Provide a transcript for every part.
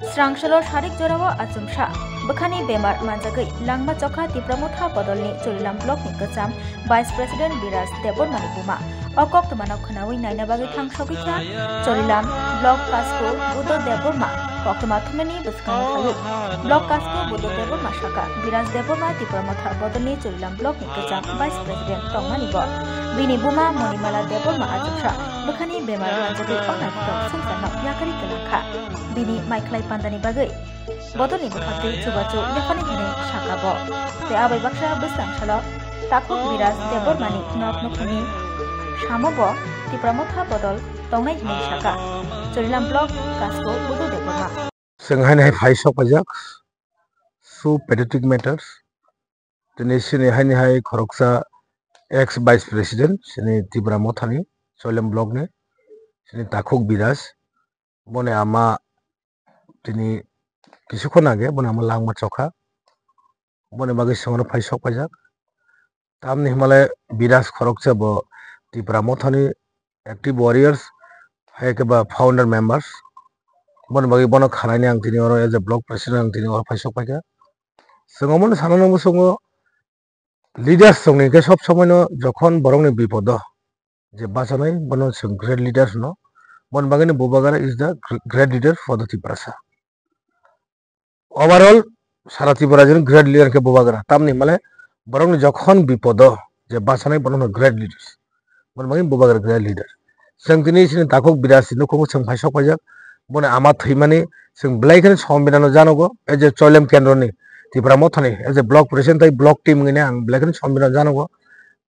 Srangshalo Sharik Jorawa Achumsha Bakhani Bemar Manjagai Langma Chokha Tipramotha Podolni Chorilam Block ni Kacham Vice President Biras Debor Manipuma Okok Tumanok Khanawi Nainabagi Thang Shokitha Chorilam Block Kasko Budo Debor Ma Koktuma Thumani Buskan Khayu Block Kasko Budo Debor Ma Shaka Biras Debor Ma Tipramotha Podolni Chorilam Block ni Kacham Vice President Tongmani Bor Bini Buma Monimala Debor Ma Achumsha Bakhani Bemar Manjagai Onakitok Sungsanok Yakari Kelangkha Bini Maiklai Pandani Bagai Bodoni Bukhati Chubachu Yakani Hene Shakabo Te Abai Baksha Busang Shalo Takuk Biras Debor Mani Nok Nukuni Shamobo Tipramotha Bodol Tongnai Hene Shaka Chorilam Block Kasko Budu Debor Ma Shanghai hai Faisal Pajak Su Patriotic Matters The nation hai Khoroksa ex Vice President Sini Tipramotha ni Chorilam Block ne Sini Takuk Biras Bone ama Tini Kisukon age bone ama Langma Chokha bone bagi songono Faisal Pajak Tamni Himalaya Biras Khoroksa bo Tipramotha ni active warriors hai ke ba founder members bone bagi bono khanai ang tini oro as a block president ang tini oro Faisal Pajak songomon sanano songo leaders songni ke sob somoino jokhon borongni bipodo je basanai bono song great leaders no bon bagani Bubagara is the great leader for the Tiprasa overall sara Tripura jon great leader ke Bubagara tamni male borongni jokhon bipodo je basanai bono great leaders bon bagani Bubagara great leader sing tini sini Takuk Biras no ko sing Faisal Pajak bone ama thimani sing blaikani sombinano janogo as a Chorilam Kendro ni Tipramotha ni as a block president tai block team ngine ang blaikani sombinano janogo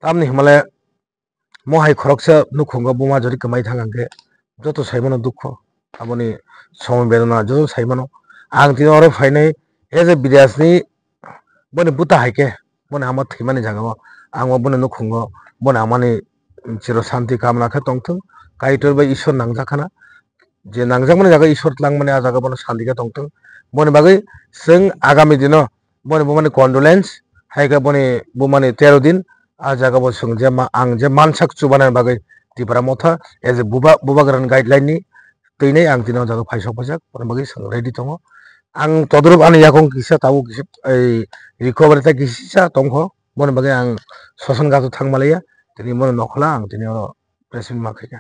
tamni Himalaya mo hai khoroksa nukhunga buma jori kamai thangangke joto saimano dukho aboni sombedana joto saimano ang tini oro fainai as a Biras ni bone buta haike bone ama thimani jagao ang bone nukhungo bone amani chiro shanti kamna kha tongthung kaitor bai ishwar nangjakhana je nangjamani jaga ishwar tlangmani a jaga bono shanti ka tongthung bone bagai sing agami dino bone bumani condolence haika bone bumani 13 din a jaga bo sung je ang je mansak chubana bagai Tipramotha as a Bubagaran guideline ni teinai ang tino jaga Faisal Pajak bone bagai sung ready tongo ang todrup ani yakong kisa tabu kisa ei recovery ta kisa tongkho bone bagai ang sosan gato thangmalaya tini mono nokhla ang tini oro president makhika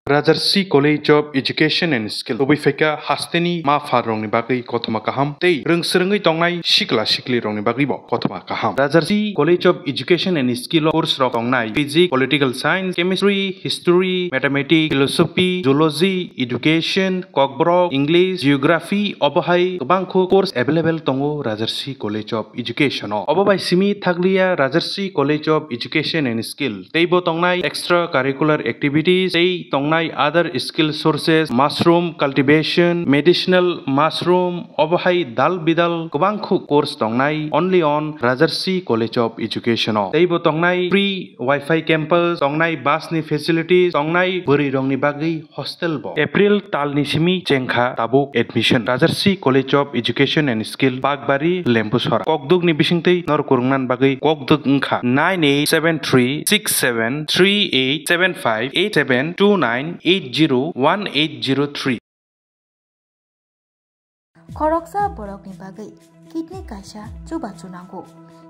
Rajarsi College of Education and Skill Obifeka Hasteni Ma Farong ni Bagi Kotoma Kaham Tei Rungsrengi Tongnai Shikla Shikli Rong ni Bagi Bo Kotoma Kaham Rajarsi College of Education and Skill course Rong Tongnai Physics, Political Science, Chemistry, History, Mathematics, Philosophy, Zoology, Education, Kokborok, English, Geography, Obohai Kebangko course available Tongo Rajarsi College of Education Obobai Simi Thaglia Rajarsi College of Education and Skill Tei Bo Tongnai Extra Curricular Activities Tei Tongnai other skill sources mushroom cultivation medicinal mushroom obahai dal bidal kubangkhu course tongnai only on Rajarsi College of Education teibo tongnai free wifi campus tongnai bus ni facilities tongnai buri rong ni bagi hostel bo April tal ni simi chengkha tabuk admission Rajarsi College of Education and Skill Bagbari Lempusora kokduk ni bisingtei nor kurungnan bagi kokduk ngkha 987368758729 801803 Khoroksa borok ni bagai kidney kaisa chuba chunango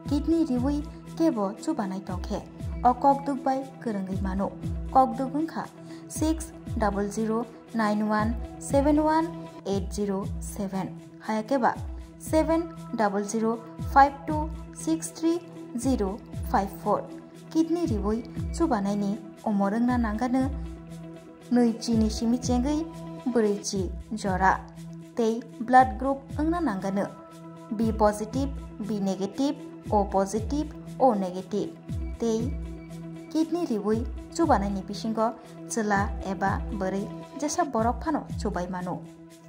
kidney riwi kebo chuba nai tongkhe o kokduk bai kerengai mano kokduk ngkha 6009171807 hayakeba 7005263054 kidney riwi chuba nai ni omorengna nangane Nui chini simi chengai berici jora tei blood group engna nanggana B positive B negative O positive O negative tei kidney riwui chubanai ni bisingo chela eba beri jesa borok phano chubai mano